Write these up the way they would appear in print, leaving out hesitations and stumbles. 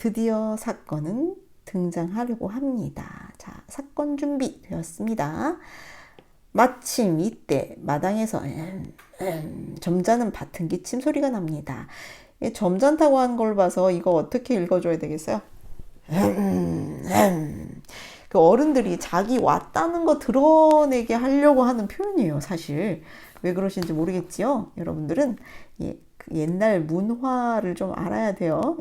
드디어 사건은 등장하려고 합니다. 자, 사건 준비되었습니다. 마침 이때 마당에서 점잖은 밭은 기침 소리가 납니다. 점잖다고 하는 걸 봐서 이거 어떻게 읽어줘야 되겠어요? 그 어른들이 자기 왔다는 거 드러내게 하려고 하는 표현이에요, 사실. 왜 그러신지 모르겠지요. 여러분들은 그 옛날 문화를 좀 알아야 돼요.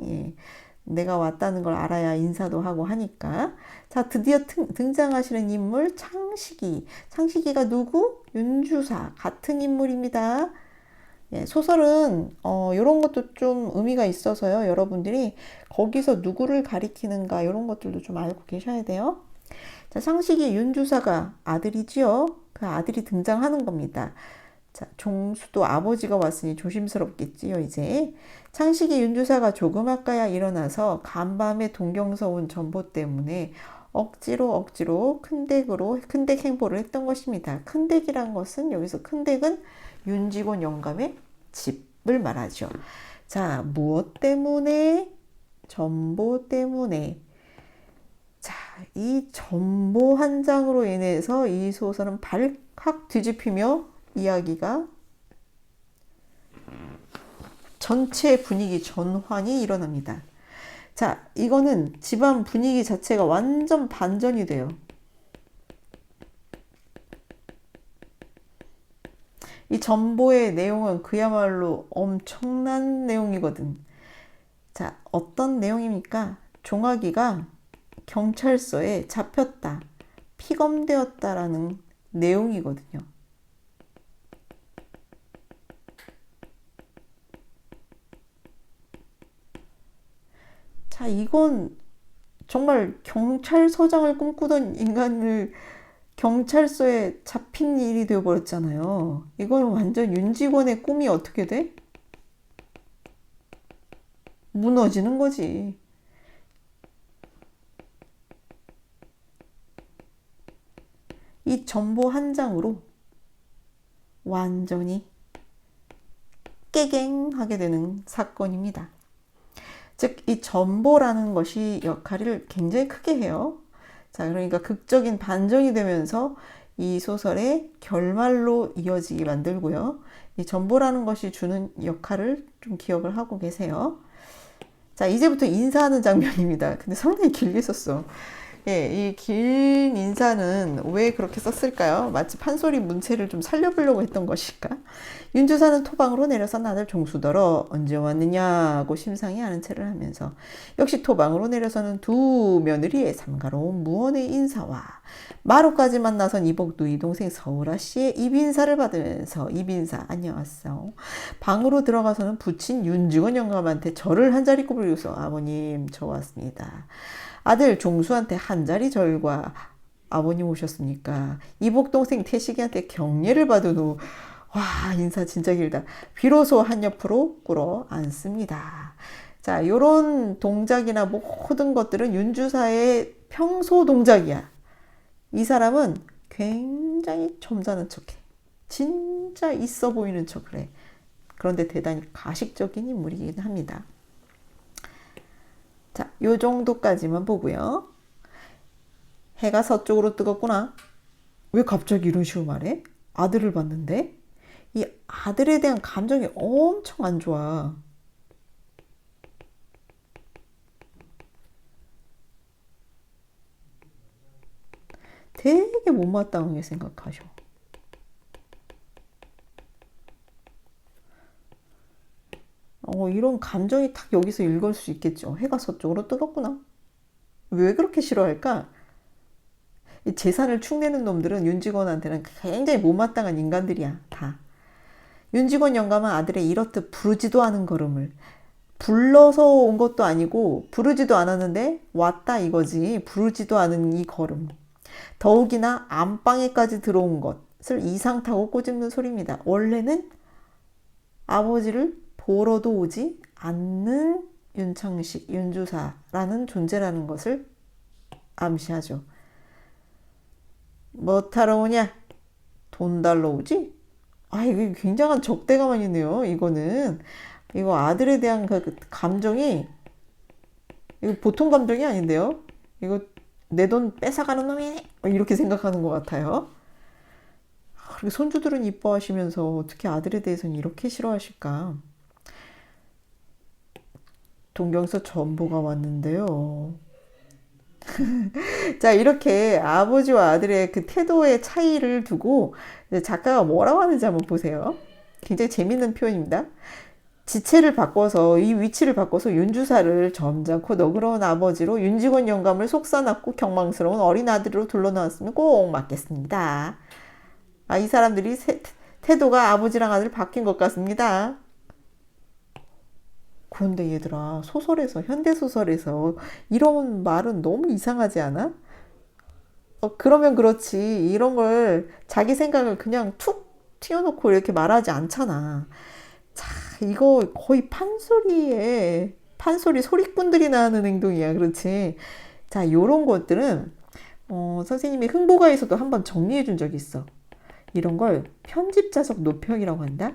내가 왔다는 걸 알아야 인사도 하고 하니까. 자, 드디어 등장하시는 인물 창식이. 창식이가 누구? 윤주사. 같은 인물입니다. 소설은 이런 것도 좀 의미가 있어서요. 여러분들이 거기서 누구를 가리키는가 이런 것들도 좀 알고 계셔야 돼요. 자, 창식이 윤주사가 아들이지요. 그 아들이 등장하는 겁니다. 자, 종수도 아버지가 왔으니 조심스럽겠지요, 이제. 창식이 윤주사가 조그맣까야 일어나서 간밤에 동경서 온 전보 때문에 억지로 큰댁 행보를 했던 것입니다. 큰댁이란 것은 여기서 큰댁은 윤직원 영감의 집을 말하죠. 자, 무엇 때문에? 전보 때문에. 자, 이 전보 한 장으로 인해서 이 소설은 발칵 뒤집히며 이야기가 전체 분위기 전환이 일어납니다. 자, 이거는 집안 분위기 자체가 완전 반전이 돼요. 이 전보의 내용은 그야말로 엄청난 내용이거든. 자, 어떤 내용입니까? 종아기가 경찰서에 잡혔다, 피검되었다라는 내용이거든요. 자, 이건 정말 경찰서장을 꿈꾸던 인간을 경찰서에 잡힌 일이 되어버렸잖아요. 이건 완전 윤직원의 꿈이 어떻게 돼? 무너지는 거지. 이 전보 한 장으로 완전히 깨갱하게 되는 사건입니다. 즉, 이 전보라는 것이 역할을 굉장히 크게 해요. 자, 그러니까 극적인 반전이 되면서 이 소설의 결말로 이어지게 만들고요. 이 전보라는 것이 주는 역할을 좀 기억을 하고 계세요. 자, 이제부터 인사하는 장면입니다. 근데 상당히 길게 썼어. 이 긴 인사는 왜 그렇게 썼을까요? 마치 판소리 문체를 좀 살려보려고 했던 것일까? 윤주사는 토방으로 내려선 아들 종수더러 언제 왔느냐고 심상이 아는 체를 하면서 역시 토방으로 내려서는 두 며느리의 삼가로운 무언의 인사와 마루까지 만나선 이복 누이 동생 서울아 씨의 입인사를 받으면서 입인사 안녕하세요. 방으로 들어가서는 부친 윤직원 영감한테 절을 한 자리 꼽으려서 아버님 저 왔습니다. 아들 종수한테 한 자리 절과 아버님 오셨습니까? 이복 동생 태식이한테 경례를 받은 후 와, 인사 진짜 길다. 비로소 한 옆으로 꿇어 앉습니다. 자, 요런 동작이나 모든 것들은 윤주사의 평소 동작이야. 이 사람은 굉장히 점잖은 척해. 진짜 있어 보이는 척을 해. 그런데 대단히 가식적인 인물이긴 합니다. 자, 요 정도까지만 보고요. 해가 서쪽으로 뜨겁구나. 왜 갑자기 이런 식으로 말해? 아들을 봤는데? 이 아들에 대한 감정이 엄청 안 좋아. 되게 못마땅하게 생각하셔. 이런 감정이 딱 여기서 읽을 수 있겠죠. 해가 서쪽으로 뜨겁구나. 왜 그렇게 싫어할까? 이 재산을 축내는 놈들은 윤직원한테는 굉장히 못마땅한 인간들이야, 다. 윤직원 영감은 아들의 이렇듯 부르지도 않은 걸음을 불러서 온 것도 아니고 부르지도 않았는데 왔다 이거지. 부르지도 않은 이 걸음. 더욱이나 안방에까지 들어온 것을 이상 타고 꼬집는 소리입니다. 원래는 아버지를 보러도 오지 않는 윤창식, 윤주사라는 존재라는 것을 암시하죠. 뭐 타러 오냐? 돈 달러 오지? 이게 굉장한 적대감이네요. 이거 아들에 대한 그 감정이 이거 보통 감정이 아닌데요. 이거 내 돈 뺏어가는 놈이네. 이렇게 생각하는 것 같아요. 그리고 손주들은 이뻐하시면서 어떻게 아들에 대해서는 이렇게 싫어하실까? 동경서 전보가 왔는데요. 자, 이렇게 아버지와 아들의 그 태도의 차이를 두고 작가가 뭐라고 하는지 한번 보세요. 굉장히 재밌는 표현입니다. 지체를 바꿔서 이 위치를 바꿔서 윤주사를 점잖고 너그러운 아버지로 윤직원 영감을 속사납고 경망스러운 어린 아들로 둘러놓았으면 꼭 맞겠습니다. 아, 이 사람들이 태도가 아버지랑 아들 바뀐 것 같습니다. 그런데 얘들아, 소설에서, 현대소설에서 이런 말은 너무 이상하지 않아? 그러면 그렇지. 이런 걸 자기 생각을 그냥 툭 튀어놓고 이렇게 말하지 않잖아. 자, 이거 거의 판소리 소리꾼들이나 하는 행동이야. 그렇지. 자, 요런 것들은, 선생님이 흥보가에서도 한번 정리해 준 적이 있어. 이런 걸 편집자적 노평이라고 한다.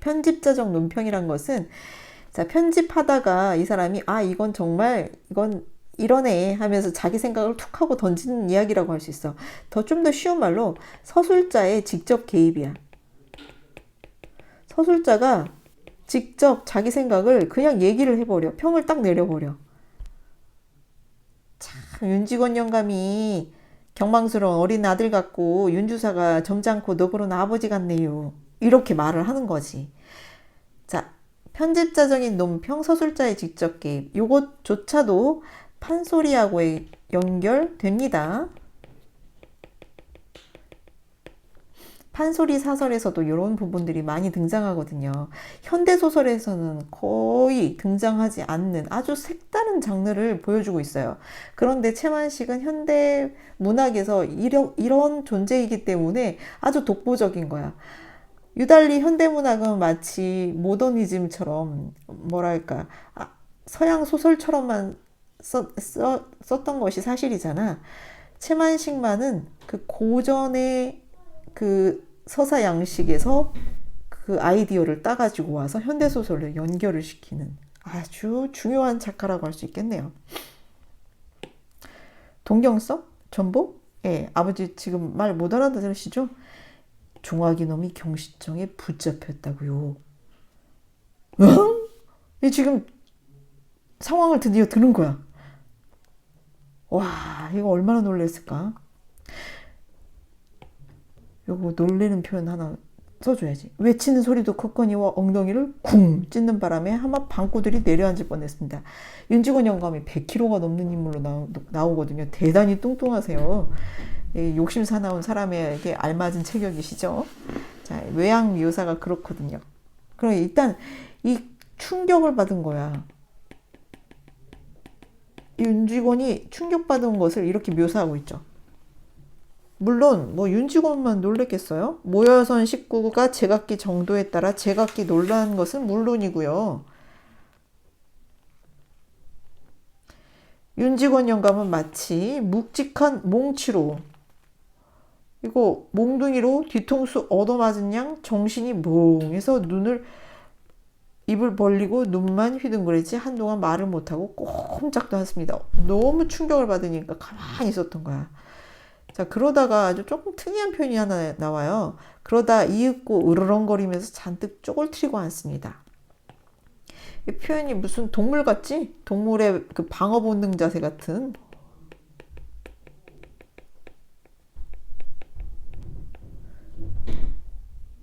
편집자적 논평이란 것은, 자, 편집하다가 이 사람이, 아, 이건 정말, 이건 이러네 하면서 자기 생각을 툭 하고 던지는 이야기라고 할 수 있어. 좀 더 쉬운 말로 서술자의 직접 개입이야. 서술자가 직접 자기 생각을 그냥 얘기를 해버려. 평을 딱 내려버려. 참, 윤직원 영감이 경망스러운 어린 아들 같고 윤주사가 점잖고 너그러운 아버지 같네요. 이렇게 말을 하는 거지. 자, 편집자적인 논평, 서술자의 직접 개입. 요것조차도 판소리하고 연결됩니다. 판소리 사설에서도 이런 부분들이 많이 등장하거든요. 현대소설에서는 거의 등장하지 않는 아주 색다른 장르를 보여주고 있어요. 그런데 채만식은 현대 문학에서 이런 존재이기 때문에 아주 독보적인 거야. 유달리 현대문학은 마치 모더니즘처럼 뭐랄까 서양 소설처럼만 썼던 것이 사실이잖아. 채만식만은 그 고전의 그 서사 양식에서 그 아이디어를 따가지고 와서 현대소설로 연결을 시키는 아주 중요한 작가라고 할 수 있겠네요. 동경서? 전보? 예, 아버지 지금 말 못 알아들으시죠? 종아기 놈이 경시청에 붙잡혔다고요. 응? 이 지금 상황을 드디어 들은 거야. 와, 이거 얼마나 놀랬을까? 요거 놀래는 표현 하나 써줘야지. 외치는 소리도 컸거니와 엉덩이를 쿵 찢는 바람에 하마 방구들이 내려앉을 뻔했습니다. 윤직원 영감이 100kg가 넘는 인물로 나오거든요. 대단히 뚱뚱하세요. 욕심 사나운 사람에게 알맞은 체격이시죠. 자, 외양 묘사가 그렇거든요. 그럼 일단 이 충격을 받은 거야. 윤직원이 충격받은 것을 이렇게 묘사하고 있죠. 물론 뭐 윤직원만 놀랬겠어요? 모여선 식구가 제각기 정도에 따라 제각기 놀란 것은 물론이고요. 윤직원 영감은 마치 묵직한 몽치로 이거 몽둥이로 뒤통수 얻어맞은 양 정신이 몽해서 입을 벌리고 눈만 휘둥그레지 한동안 말을 못하고 꼼짝도 않습니다. 너무 충격을 받으니까 가만히 있었던 거야. 자, 그러다가 아주 조금 특이한 표현이 하나 나와요. 그러다 이윽고 으르렁거리면서 잔뜩 쪼글트리고 앉습니다. 이 표현이 무슨 동물 같지? 동물의 그 방어 본능 자세 같은.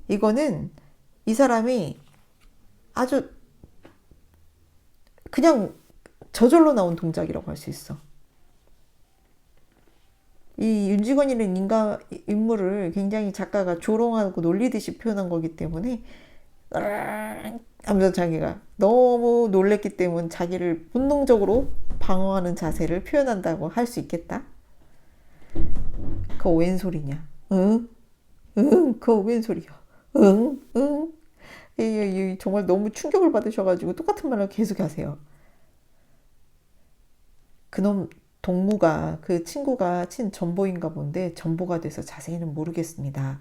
이거는 이 사람이 아주 그냥 저절로 나온 동작이라고 할 수 있어. 이 윤직원이라는 인물을 굉장히 작가가 조롱하고 놀리듯이 표현한 거기 때문에 하면서 자기가 너무 놀랬기 때문에 자기를 본능적으로 방어하는 자세를 표현한다고 할 수 있겠다. 그거 웬 소리냐? 응? 응? 그거 웬 소리야? 응? 응? 정말 너무 충격을 받으셔가지고 똑같은 말을 계속 하세요. 그놈 동무가 그 친구가 전보인가 본데 전보가 돼서 자세히는 모르겠습니다.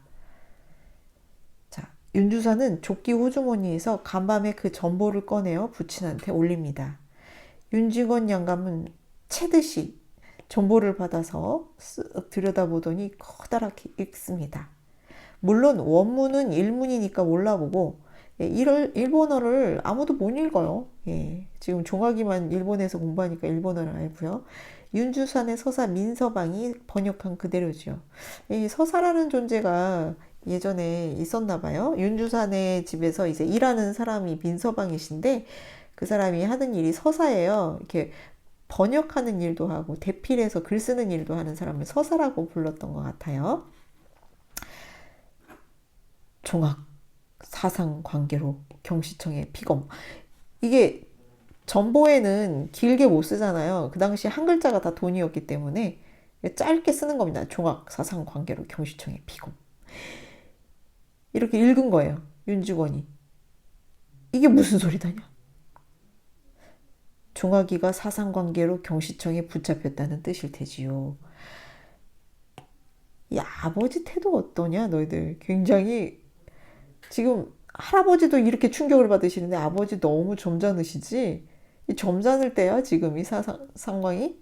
자, 윤주사는 조끼 호주머니에서 간밤에 그 전보를 꺼내어 부친한테 올립니다. 윤직원 영감은 채듯이 전보를 받아서 쓱 들여다보더니 커다랗게 읽습니다. 물론 원문은 일문이니까 몰라보고 일본어를 아무도 못 읽어요. 지금 종학이만 일본에서 공부하니까 일본어를 알고요. 윤주산의 서사 민서방이 번역한 그대로죠. 이 서사라는 존재가 예전에 있었나 봐요. 윤주산의 집에서 이제 일하는 사람이 민서방이신데 그 사람이 하는 일이 서사예요. 이렇게 번역하는 일도 하고 대필해서 글 쓰는 일도 하는 사람을 서사라고 불렀던 것 같아요. 종학, 사상 관계로 경시청의 피검. 이게 전보에는 길게 못 쓰잖아요. 그 당시 한 글자가 다 돈이었기 때문에 짧게 쓰는 겁니다. 종학, 사상 관계로 경시청의 피검. 이렇게 읽은 거예요. 윤직원이. 이게 무슨 소리다냐? 종학이가 사상관계로 경시청에 붙잡혔다는 뜻일 테지요. 이 아버지 태도 어떠냐 너희들. 굉장히 지금 할아버지도 이렇게 충격을 받으시는데 아버지 너무 점잖으시지. 이 점잖을 때야 지금 이 상황이.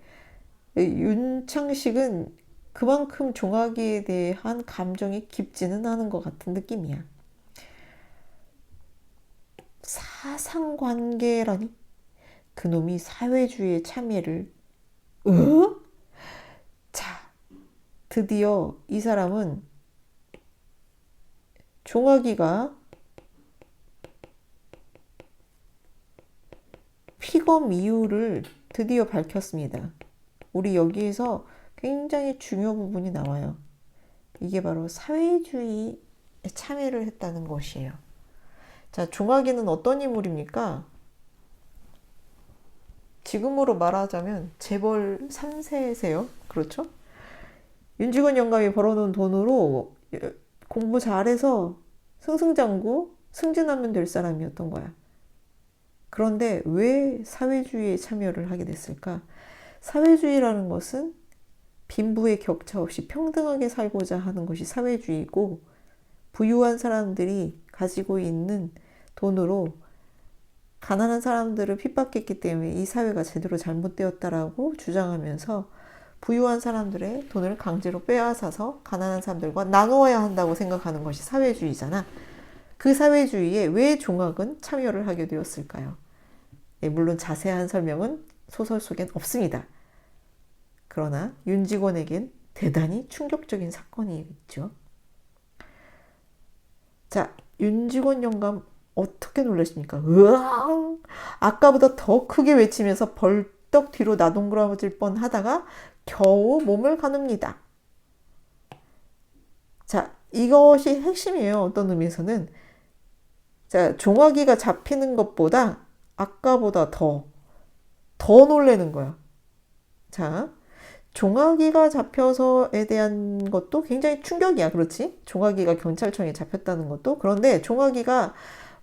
윤창식은 그만큼 종학이에 대한 감정이 깊지는 않은 것 같은 느낌이야. 사상관계라니? 그놈이 사회주의의 참여를 자, 드디어 이 사람은 종학이가 피검 이유를 드디어 밝혔습니다. 우리 여기에서 굉장히 중요 부분이 나와요. 이게 바로 사회주의에 참여를 했다는 것이에요. 자, 종학이는 어떤 인물입니까? 지금으로 말하자면 재벌 3세세요. 그렇죠? 윤직원 영감이 벌어놓은 돈으로 공부 잘해서 승승장구 승진하면 될 사람이었던 거야. 그런데 왜 사회주의에 참여를 하게 됐을까? 사회주의라는 것은 빈부의 격차 없이 평등하게 살고자 하는 것이 사회주의고, 부유한 사람들이 가지고 있는 돈으로 가난한 사람들을 핍박했기 때문에 이 사회가 제대로 잘못되었다라고 주장하면서 부유한 사람들의 돈을 강제로 빼앗아서 가난한 사람들과 나누어야 한다고 생각하는 것이 사회주의잖아. 그 사회주의에 왜 종학은 참여를 하게 되었을까요? 물론 자세한 설명은 소설 속엔 없습니다. 그러나 윤직원에겐 대단히 충격적인 사건이겠죠. 자, 윤직원 영감 어떻게 놀라십니까? 으앙! 아까보다 더 크게 외치면서 벌떡 뒤로 나동그라질 뻔하다가 겨우 몸을 가눕니다. 자, 이것이 핵심이에요. 어떤 의미에서는. 자, 종학이가 잡히는 것보다 아까보다 더 놀라는 거야. 자, 종학이가 잡혀서에 대한 것도 굉장히 충격이야. 그렇지? 종학이가 경찰청에 잡혔다는 것도. 그런데 종학이가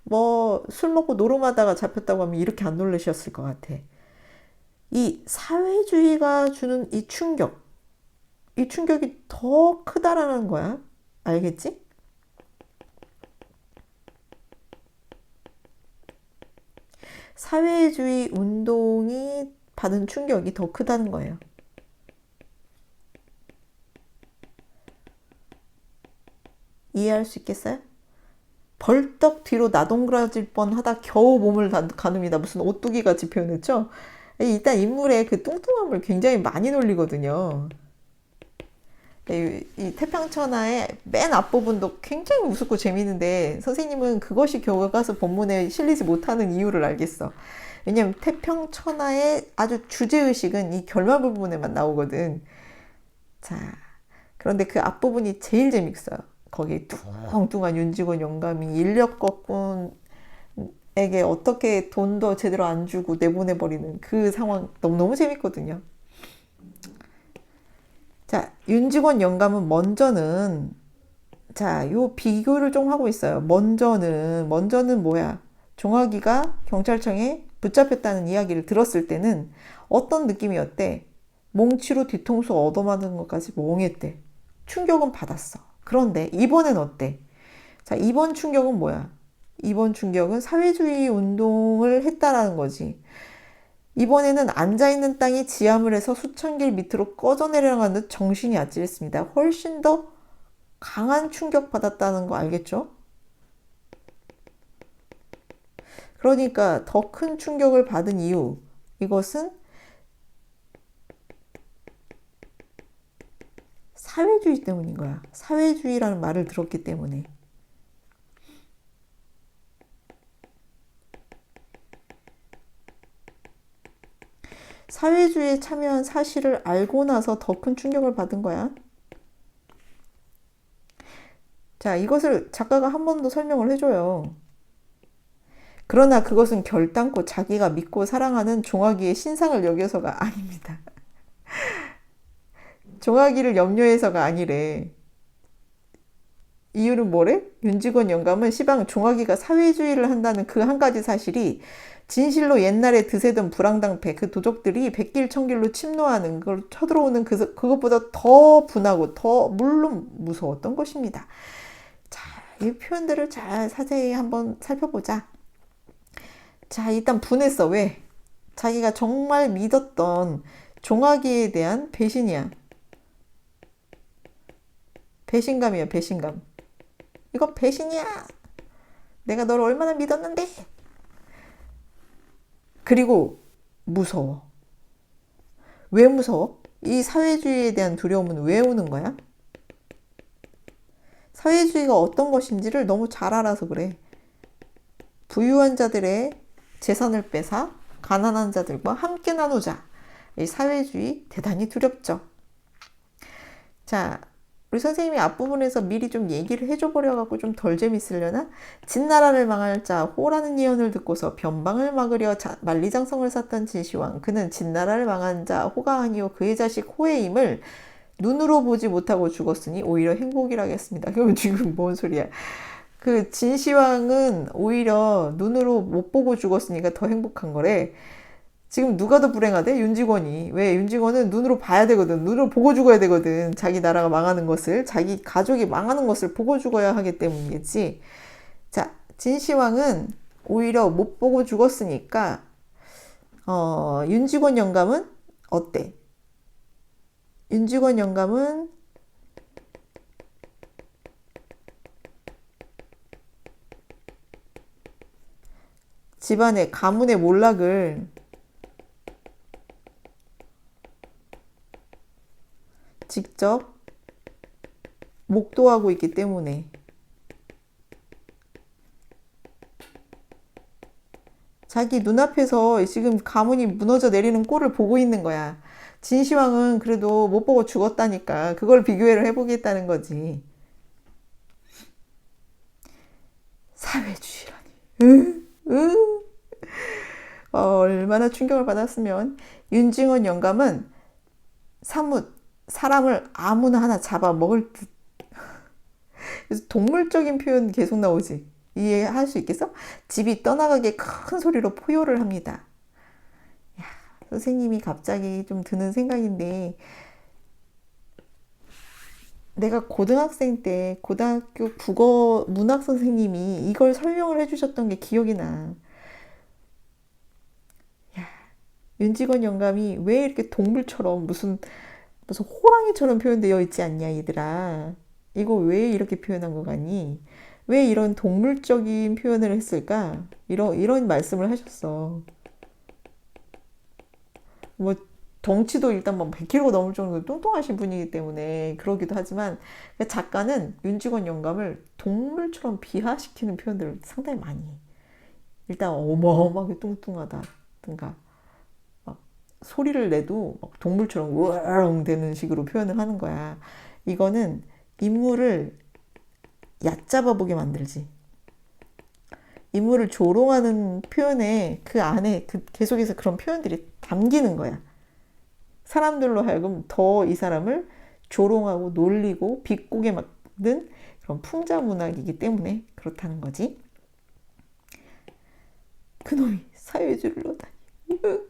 뭐 술 먹고 노름하다가 잡혔다고 하면 이렇게 안 놀라셨을 것 같아. 이 사회주의가 주는 이 충격이 더 크다라는 거야. 알겠지? 사회주의 운동이 받은 충격이 더 크다는 거예요. 이해할 수 있겠어요? 벌떡 뒤로 나동그라질 뻔하다 겨우 몸을 가눕니다. 무슨 오뚜기 같이 표현했죠? 일단 인물의 그 뚱뚱함을 굉장히 많이 놀리거든요. 이 태평천하의 맨 앞부분도 굉장히 우습고 재미있는데 선생님은 그것이 교과서 본문에 실리지 못하는 이유를 알겠어. 왜냐면 태평천하의 아주 주제의식은 이 결말 부분에만 나오거든. 자, 그런데 그 앞부분이 제일 재밌어요. 거기 뚱뚱한 윤직원 영감이 인력거꾼에게 어떻게 돈도 제대로 안 주고 내보내버리는 그 상황 너무너무 재밌거든요. 자, 윤직원 영감은 먼저는, 자, 요 비교를 좀 하고 있어요. 먼저는 뭐야? 종학이가 경찰청에 붙잡혔다는 이야기를 들었을 때는 어떤 느낌이었대? 몽치로 뒤통수 얻어맞는 것까지 멍했대. 충격은 받았어. 그런데 이번엔 어때? 자, 이번 충격은 뭐야? 이번 충격은 사회주의 운동을 했다라는 거지. 이번에는 앉아있는 땅이 지하물에서 수천 길 밑으로 꺼져 내려가는 듯 정신이 아찔했습니다. 훨씬 더 강한 충격받았다는 거 알겠죠? 그러니까 더 큰 충격을 받은 이유, 이것은 사회주의 때문인 거야. 사회주의라는 말을 들었기 때문에. 사회주의에 참여한 사실을 알고 나서 더 큰 충격을 받은 거야. 자, 이것을 작가가 한 번 더 설명을 해줘요. 그러나 그것은 결단코 자기가 믿고 사랑하는 종아기의 신상을 여겨서가 아닙니다. 종아기를 염려해서가 아니래. 이유는 뭐래? 윤직원 영감은 시방 종아기가 사회주의를 한다는 그 한 가지 사실이 진실로 옛날에 드세던 불황당패 그 도적들이 백길 천길로 침노하는 걸 쳐들어오는 그것보다 더 분하고 더 물론 무서웠던 것입니다. 자, 이 표현들을 잘 자세히 한번 살펴보자. 자, 일단 분했어. 왜? 자기가 정말 믿었던 종아기에 대한 배신이야. 배신감이야, 배신감. 이거 배신이야. 내가 너를 얼마나 믿었는데. 그리고 무서워. 왜 무서워? 이 사회주의에 대한 두려움은 왜 오는 거야? 사회주의가 어떤 것인지를 너무 잘 알아서 그래. 부유한 자들의 재산을 뺏어 가난한 자들과 함께 나누자. 이 사회주의 대단히 두렵죠. 자, 우리 선생님이 앞부분에서 미리 좀 얘기를 해줘 버려갖고 좀 덜 재밌으려나? 진나라를 망할 자 호라는 예언을 듣고서 변방을 막으려 만리장성을 샀던 진시황. 그는 진나라를 망한 자 호가 아니요 그의 자식 호의 임을 눈으로 보지 못하고 죽었으니 오히려 행복이라겠습니다. 그럼 지금 뭔 소리야? 그 진시황은 오히려 눈으로 못 보고 죽었으니까 더 행복한 거래. 지금 누가 더 불행하대? 윤직원이. 왜? 윤직원은 눈으로 봐야 되거든. 눈으로 보고 죽어야 되거든. 자기 나라가 망하는 것을, 자기 가족이 망하는 것을 보고 죽어야 하기 때문이겠지. 자, 진시황은 오히려 못 보고 죽었으니까 윤직원 영감은 어때? 윤직원 영감은 집안의 가문의 몰락을 직접 목도하고 있기 때문에 자기 눈앞에서 지금 가문이 무너져 내리는 꼴을 보고 있는 거야. 진시황은 그래도 못 보고 죽었다니까 그걸 비교를 해보겠다는 거지. 사회주의라니. 얼마나 충격을 받았으면. 윤직원 영감은 사뭇 사람을 아무나 하나 잡아먹을 듯. 그래서 동물적인 표현 계속 나오지. 이해할 수 있겠어? 집이 떠나가게 큰 소리로 포효를 합니다. 야, 선생님이 갑자기 좀 드는 생각인데 내가 고등학생 때 고등학교 국어 문학 선생님이 이걸 설명을 해주셨던 게 기억이 나. 야, 윤직원 영감이 왜 이렇게 동물처럼 무슨 호랑이처럼 표현되어 있지 않냐 얘들아. 이거 왜 이렇게 표현한 거 같니? 왜 이런 동물적인 표현을 했을까? 이런 말씀을 하셨어. 뭐 덩치도 일단 뭐 100kg 넘을 정도로 뚱뚱하신 분이기 때문에 그러기도 하지만 작가는 윤직원 영감을 동물처럼 비하시키는 표현들을 상당히 많이 해. 일단 어마어마하게 뚱뚱하다든가 소리를 내도 막 동물처럼 우엉 되는 식으로 표현을 하는 거야. 이거는 인물을 얕잡아 보게 만들지. 인물을 조롱하는 표현에 그 안에 계속해서 그런 표현들이 담기는 거야. 사람들로 하여금 더 이 사람을 조롱하고 놀리고 비꼬게 만든 그런 풍자 문학이기 때문에 그렇다는 거지. 그놈이 사회주의를 하다니.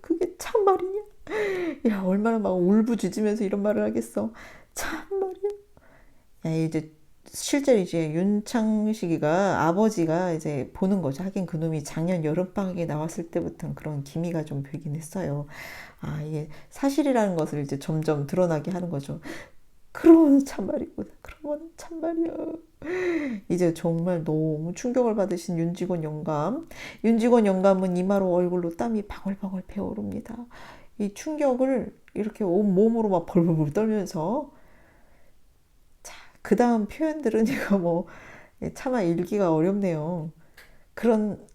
그게 참말이냐? 야, 얼마나 막 울부짖으면서 이런 말을 하겠어. 참말이야. 야, 이제 실제로 이제 윤창식이가 아버지가 이제 보는 거죠. 하긴 그놈이 작년 여름방학에 나왔을 때부터 그런 기미가 좀 보이긴 했어요. 아, 이게 사실이라는 것을 이제 점점 드러나게 하는 거죠. 그러면 참말이구나. 그러면 참말이야. 이제 정말 너무 충격을 받으신 윤직원 영감. 윤직원 영감은 이마로 얼굴로 땀이 방울방울 배어오릅니다. 이 충격을 이렇게 온 몸으로 막 벌벌벌 떨면서 그 다음 표현들은 이거 뭐 차마 읽기가 어렵네요. 그런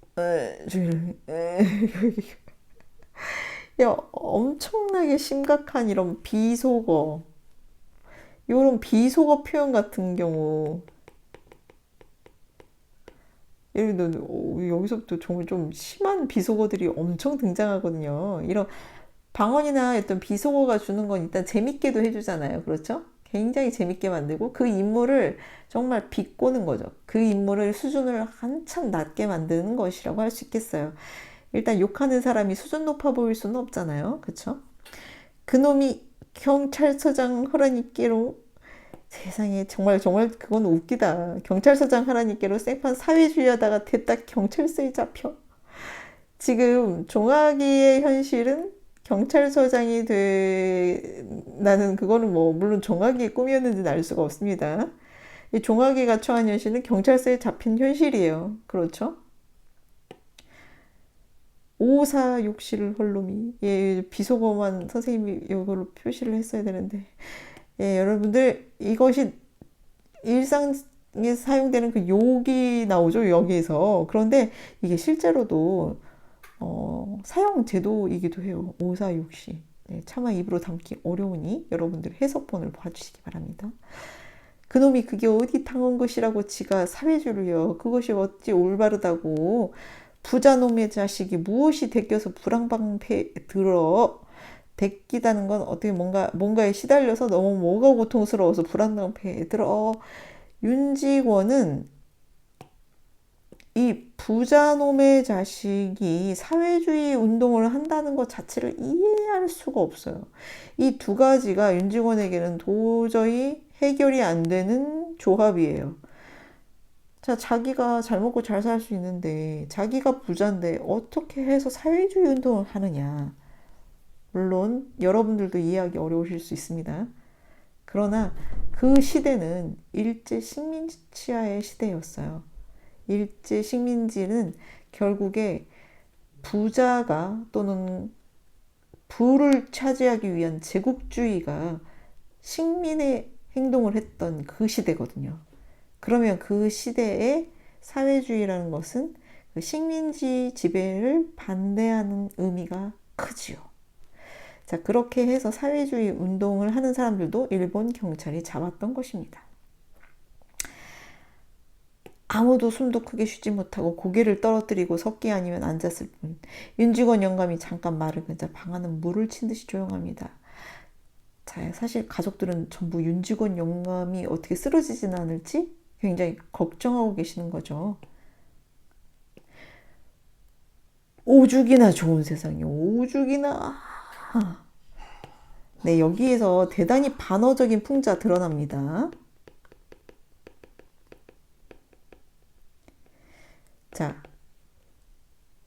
야, 엄청나게 심각한 이런 비속어, 이런 비속어 표현 같은 경우 예를 들어 여기서부터 정말 좀 심한 비속어들이 엄청 등장하거든요. 이런 방언이나 어떤 비속어가 주는 건 일단 재밌게도 해주잖아요. 그렇죠? 굉장히 재밌게 만들고 그 인물을 정말 비꼬는 거죠. 그 인물을 수준을 한참 낮게 만드는 것이라고 할 수 있겠어요. 일단 욕하는 사람이 수준 높아 보일 수는 없잖아요. 그쵸? 그놈이 경찰서장 하라니께로 세상에 정말 정말 그건 웃기다. 경찰서장 하라니께로 생판 사회주의 하다가 됐다 경찰서에 잡혀. 지금 종아기의 현실은 경찰서장이 나는 그거는 뭐 물론 종아기의 꿈이었는지는 알 수가 없습니다. 이 종아기가 처한 현실은 경찰서에 잡힌 현실이에요. 그렇죠? 오사육실 헐놈이 예, 비속어만 선생님이 이걸로 표시를 했어야 되는데 예, 여러분들 이것이 일상에 사용되는 그 욕이 나오죠 여기에서. 그런데 이게 실제로도 사용 제도이기도 해요. 오사육시. 네, 차마 입으로 담기 어려우니 여러분들 해석본을 봐주시기 바랍니다. 그놈이 그게 어디 당한 것이라고 지가 사회주의요. 그것이 어찌 올바르다고. 부자놈의 자식이 무엇이 데껴서 불황방패 들어. 데끼다는 건 어떻게 뭔가에 시달려서 너무 뭐가 고통스러워서 불황방패에 들어. 윤직원은 이 부자놈의 자식이 사회주의 운동을 한다는 것 자체를 이해할 수가 없어요. 이 두 가지가 윤직원에게는 도저히 해결이 안 되는 조합이에요. 자, 자기가 잘 먹고 잘 살 수 있는데, 자기가 부자인데, 어떻게 해서 사회주의 운동을 하느냐. 물론, 여러분들도 이해하기 어려우실 수 있습니다. 그러나 그 시대는 일제 식민지하의 시대였어요. 일제 식민지는 결국에 부자가 또는 부를 차지하기 위한 제국주의가 식민의 행동을 했던 그 시대거든요. 그러면 그 시대의 사회주의라는 것은 그 식민지 지배를 반대하는 의미가 크지요. 자, 그렇게 해서 사회주의 운동을 하는 사람들도 일본 경찰이 잡았던 것입니다. 아무도 숨도 크게 쉬지 못하고 고개를 떨어뜨리고 섰기 아니면 앉았을 뿐. 윤직원 영감이 잠깐 말을 끊자 방 안은 물을 친 듯이 조용합니다. 자, 사실 가족들은 전부 윤직원 영감이 어떻게 쓰러지진 않을지 굉장히 걱정하고 계시는 거죠. 오죽이나 좋은 세상이요. 오죽이나. 네, 여기에서 대단히 반어적인 풍자 드러납니다. 자,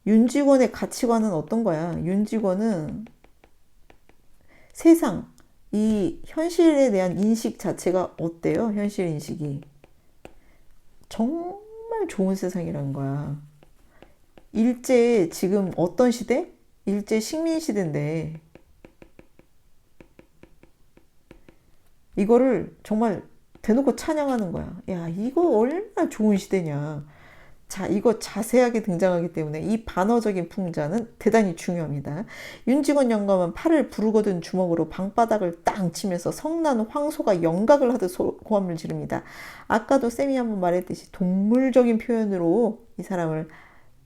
윤직원의 가치관은 어떤 거야? 윤직원은 세상, 이 현실에 대한 인식 자체가 어때요? 현실 인식이. 정말 좋은 세상이라는 거야. 일제 지금 어떤 시대? 일제 식민 시대인데 이거를 정말 대놓고 찬양하는 거야. 야, 이거 얼마나 좋은 시대냐. 자, 이거 자세하게 등장하기 때문에 이 반어적인 풍자는 대단히 중요합니다. 윤직원 영감은 팔을 부르거든 주먹으로 방바닥을 땅 치면서 성난 황소가 영각을 하듯 고함을 지릅니다. 아까도 쌤이 한번 말했듯이 동물적인 표현으로 이 사람을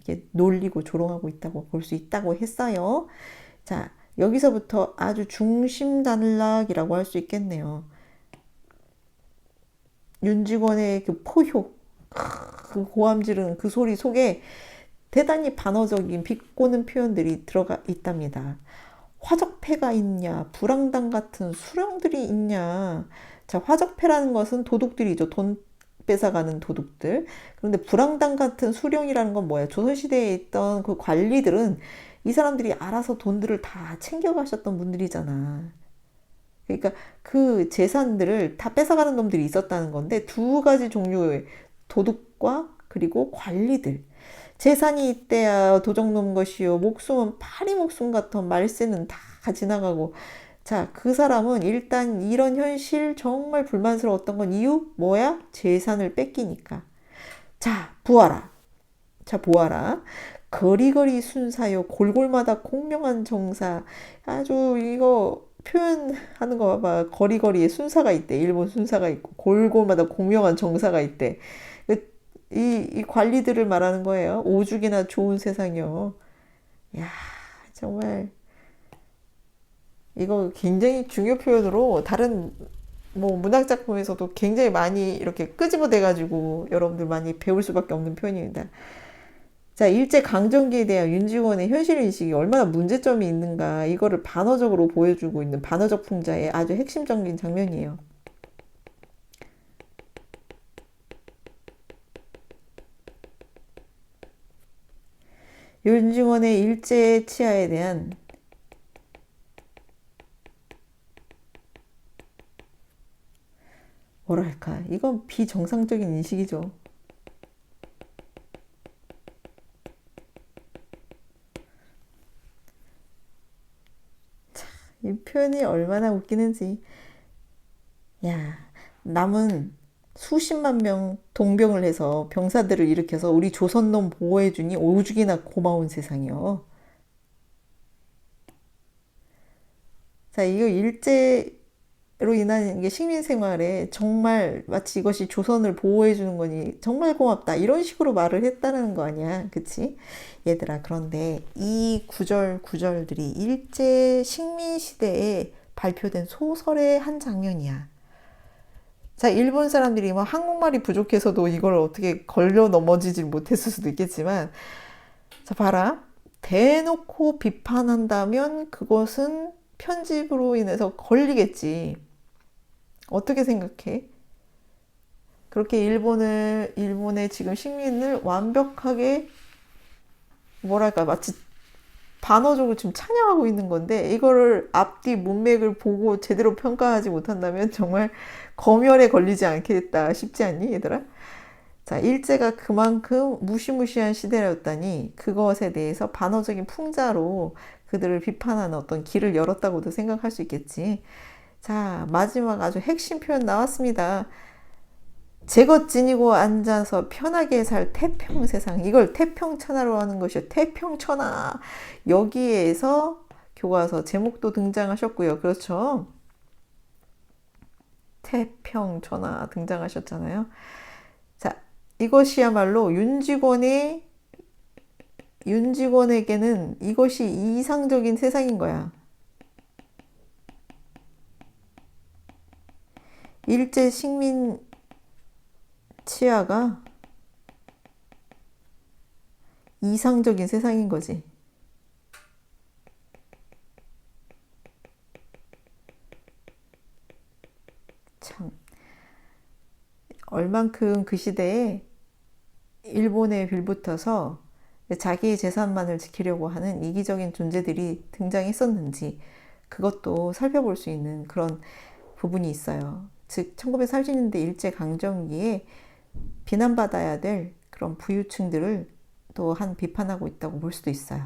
이렇게 놀리고 조롱하고 있다고 볼 수 있다고 했어요. 자, 여기서부터 아주 중심단락이라고 할 수 있겠네요. 윤직원의 그 포효, 그 고함 지르는 그 소리 속에 대단히 반어적인 비꼬는 표현들이 들어가 있답니다. 화적패가 있냐, 불황당 같은 수령들이 있냐. 자, 화적패라는 것은 도둑들이죠. 뺏어가는 도둑들. 그런데 불황당 같은 수령이라는 건 뭐야? 조선시대에 있던 그 관리들은 이 사람들이 알아서 돈들을 다 챙겨가셨던 분들이잖아. 그러니까 그 재산들을 다 뺏어가는 놈들이 있었다는 건데 두 가지 종류의 도둑과 그리고 관리들. 재산이 있대야 도적 놓은 것이요. 목숨은 파리 목숨 같은 말세는 다 지나가고. 자, 그 사람은 일단 이런 현실 정말 불만스러웠던 건 이유? 뭐야? 재산을 뺏기니까. 자, 보아라. 자, 보아라. 거리거리 순사요. 골골마다 공명한 정사. 아주 이거 표현하는 거 봐봐. 거리거리에 순사가 있대. 일본 순사가 있고 골골마다 공명한 정사가 있대. 이 관리들을 말하는 거예요. 오죽이나 좋은 세상이요. 야, 정말 이거 굉장히 중요 표현으로 다른 뭐 문학 작품에서도 굉장히 많이 이렇게 끄집어내 가지고 여러분들 많이 배울 수밖에 없는 표현입니다. 자, 일제 강점기에 대한 윤지원의 현실 인식이 얼마나 문제점이 있는가 이거를 반어적으로 보여주고 있는 반어적 풍자의 아주 핵심적인 장면이에요. 윤지원의 일제 치하에 대한 뭐랄까 이건 비정상적인 인식이죠. 이 표현이 얼마나 웃기는지. 야, 남은 수십만 명 동병을 해서 병사들을 일으켜서 우리 조선놈 보호해주니 오죽이나 고마운 세상이요. 자, 이거 일제로 인한 게 식민 생활에 정말 마치 이것이 조선을 보호해주는 거니 정말 고맙다. 이런 식으로 말을 했다는 거 아니야. 그치? 얘들아, 그런데 이 구절들이 일제 식민 시대에 발표된 소설의 한 장면이야. 자, 일본 사람들이 뭐 한국말이 부족해서도 이걸 어떻게 걸려 넘어지질 못했을 수도 있겠지만, 자, 봐라. 대놓고 비판한다면 그것은 편집으로 인해서 걸리겠지. 어떻게 생각해? 그렇게 일본의 지금 식민을 완벽하게, 뭐랄까, 마치 반어적으로 지금 찬양하고 있는 건데, 이거를 앞뒤 문맥을 보고 제대로 평가하지 못한다면 정말 검열에 걸리지 않겠다 싶지 않니, 얘들아? 자, 일제가 그만큼 무시무시한 시대였다니 그것에 대해서 반어적인 풍자로 그들을 비판하는 어떤 길을 열었다고도 생각할 수 있겠지. 자, 마지막 아주 핵심 표현 나왔습니다. 제것 지니고 앉아서 편하게 살 태평 세상. 이걸 태평천하로 하는 것이요. 태평천하. 여기에서 교과서 제목도 등장하셨고요. 그렇죠? 태평천하 등장하셨잖아요. 자, 이것이야말로 윤직원에게는 이것이 이상적인 세상인 거야. 일제 식민 치하가 이상적인 세상인 거지. 참, 얼만큼 그 시대에 일본에 빌붙어서 자기의 재산만을 지키려고 하는 이기적인 존재들이 등장했었는지 그것도 살펴볼 수 있는 그런 부분이 있어요. 즉 1940년대 일제강점기에 비난받아야 될 그런 부유층들을 또한 비판하고 있다고 볼 수도 있어요.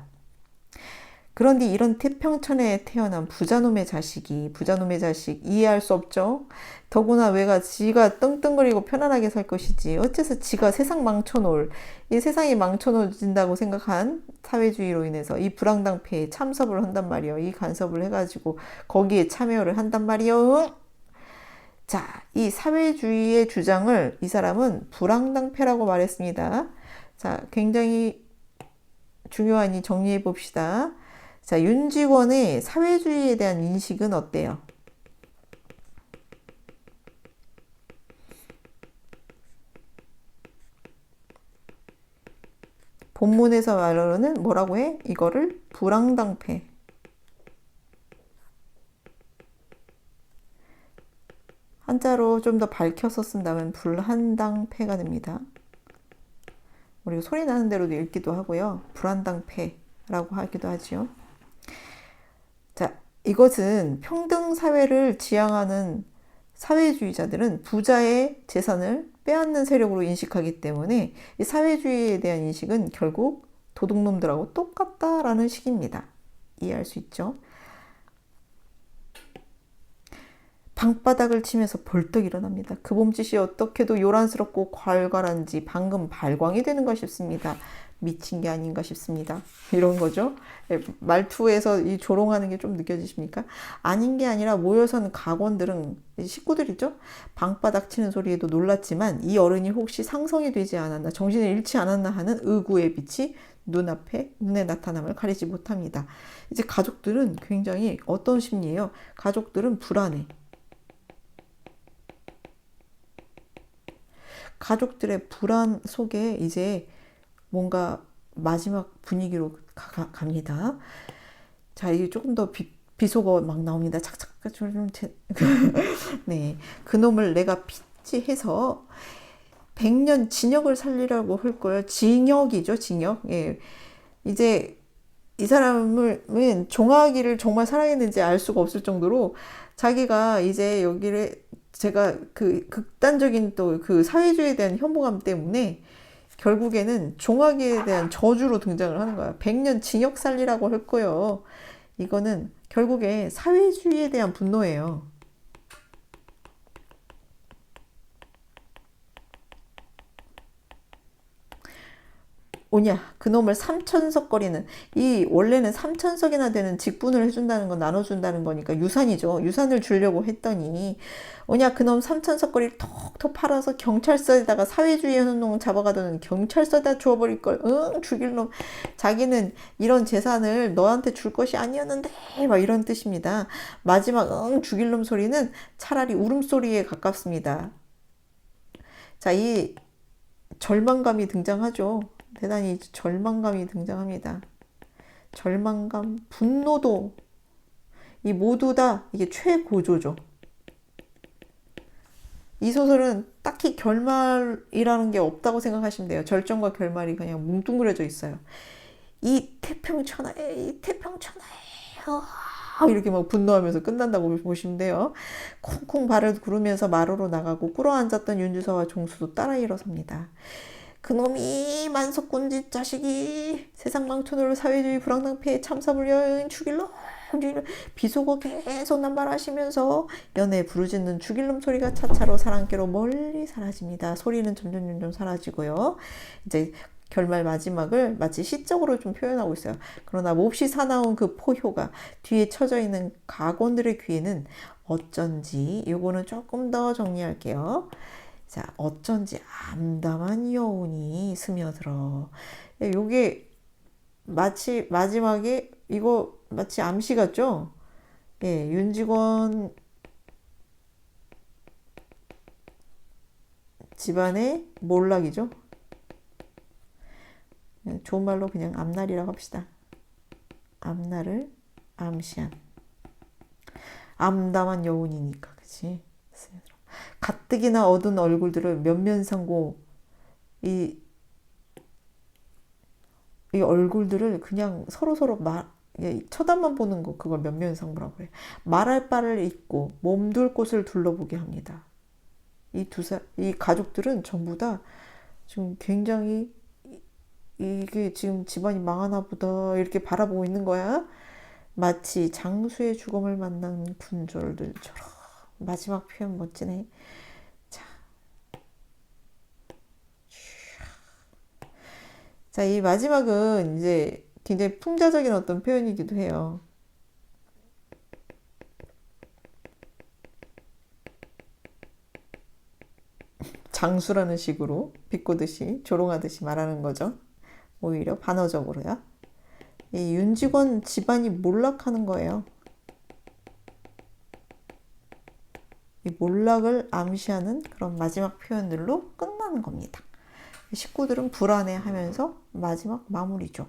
그런데 이런 태평천에 태어난 부자놈의 자식 이해할 수 없죠. 더구나 왜가 지가 떵떵거리고 편안하게 살 것이지 어째서 지가 세상 망쳐놓을 이 세상이 망쳐놓진다고 생각한 사회주의로 인해서 이 불황당패에 참석을 한단 말이요. 이 간섭을 해가지고 거기에 참여를 한단 말이요. 자, 이 사회주의의 주장을 이 사람은 불황당패라고 말했습니다. 자, 굉장히 중요하니 정리해 봅시다. 자, 윤직원의 사회주의에 대한 인식은 어때요? 본문에서 말로는 뭐라고 해? 이거를 불황당패. 한자로 좀 더 밝혀서 쓴다면 불한당패가 됩니다. 우리가 소리 나는 대로도 읽기도 하고요. 불한당패라고 하기도 하지요. 자, 이것은 평등 사회를 지향하는 사회주의자들은 부자의 재산을 빼앗는 세력으로 인식하기 때문에 이 사회주의에 대한 인식은 결국 도둑놈들하고 똑같다라는 식입니다. 이해할 수 있죠? 방바닥을 치면서 벌떡 일어납니다. 그 몸짓이 어떻게도 요란스럽고 괄괄한지 방금 발광이 되는 것 싶습니다. 미친 게 아닌가 싶습니다. 이런 거죠. 말투에서 이 조롱하는 게 좀 느껴지십니까? 아닌 게 아니라 모여선 각원들은 식구들이죠. 방바닥 치는 소리에도 놀랐지만 이 어른이 혹시 상성이 되지 않았나, 정신을 잃지 않았나 하는 의구의 빛이 눈에 나타남을 가리지 못합니다. 이제 가족들은 굉장히 어떤 심리예요? 가족들은 불안해. 가족들의 불안 속에 이제 뭔가 마지막 분위기로 갑니다. 자, 이게 조금 더 비속어 막 나옵니다. 착착. 네. 그놈을 내가 피치해서 100년 징역을 살리라고 할 거예요. 징역이죠, 징역. 예. 이제 이 사람은 종아기를 정말 사랑했는지 알 수가 없을 정도로 자기가 이제 여기를 제가 그 극단적인 또 그 사회주의에 대한 혐오감 때문에 결국에는 종아기에 대한 저주로 등장을 하는 거야. 100년 징역 살리라고 할 거예요. 이거는 결국에 사회주의에 대한 분노예요. 오냐 그놈을 삼천석거리는 이 원래는 3천석이나 되는 직분을 해준다는 건 나눠준다는 거니까 유산이죠. 유산을 주려고 했더니 오냐 그놈 3천석거리를 톡톡 팔아서 경찰서에다가 사회주의 현농 잡아가던 경찰서에다 주워버릴 걸. 응 죽일 놈. 자기는 이런 재산을 너한테 줄 것이 아니었는데 막 이런 뜻입니다. 마지막 응 죽일 놈 소리는 차라리 울음소리에 가깝습니다. 자, 이 절망감이 등장하죠. 대단히 절망감이 등장합니다. 절망감, 분노도 이 모두 다 이게 최고조죠. 이 소설은 딱히 결말이라는 게 없다고 생각하시면 돼요. 절정과 결말이 그냥 뭉뚱그려져 있어요. 이 태평천하에 이렇게 막 분노하면서 끝난다고 보시면 돼요. 콩콩 발을 구르면서 마루로 나가고 꿇어앉았던 윤주서와 종수도 따라 일어섭니다. 그놈이 만석군짓 자식이 세상 망천으로 사회주의 불황당패에 참사불려 죽일놈 비속어 계속 남발하시면서 연애 부르짖는 죽일놈 소리가 차차로 사랑께로 멀리 사라집니다. 소리는 점점 사라지고요. 이제 결말 마지막을 마치 시적으로 좀 표현하고 있어요. 그러나 몹시 사나운 그 포효가 뒤에 쳐져 있는 각원들의 귀에는 어쩐지 요거는 조금 더 정리할게요. 자, 어쩐지 암담한 여운이 스며들어. 요게 마치 마지막에 이거 마치 암시 같죠? 예, 윤직원 집안의 몰락이죠. 좋은 말로 그냥 앞날이라고 합시다. 앞날을 암시한 암담한 여운이니까, 그치? 가뜩이나 어두운 얼굴들을 면면상고 이 얼굴들을 그냥 서로 쳐다만 보는 거 그걸 면면상보라고 해요. 말할 바를 잊고 몸둘 곳을 둘러보게 합니다. 이 가족들은 전부 다 지금 굉장히 이게 지금 집안이 망하나 보다 이렇게 바라보고 있는 거야. 마치 장수의 죽음을 만난 군졸들처럼. 마지막 표현 멋지네. 자, 이 마지막은 이제 굉장히 풍자적인 어떤 표현이기도 해요. 장수라는 식으로 비꼬듯이 조롱하듯이 말하는 거죠. 오히려 반어적으로요. 이 윤직원 집안이 몰락하는 거예요. 이 몰락을 암시하는 그런 마지막 표현들로 끝나는 겁니다. 식구들은 불안해하면서 마지막 마무리죠.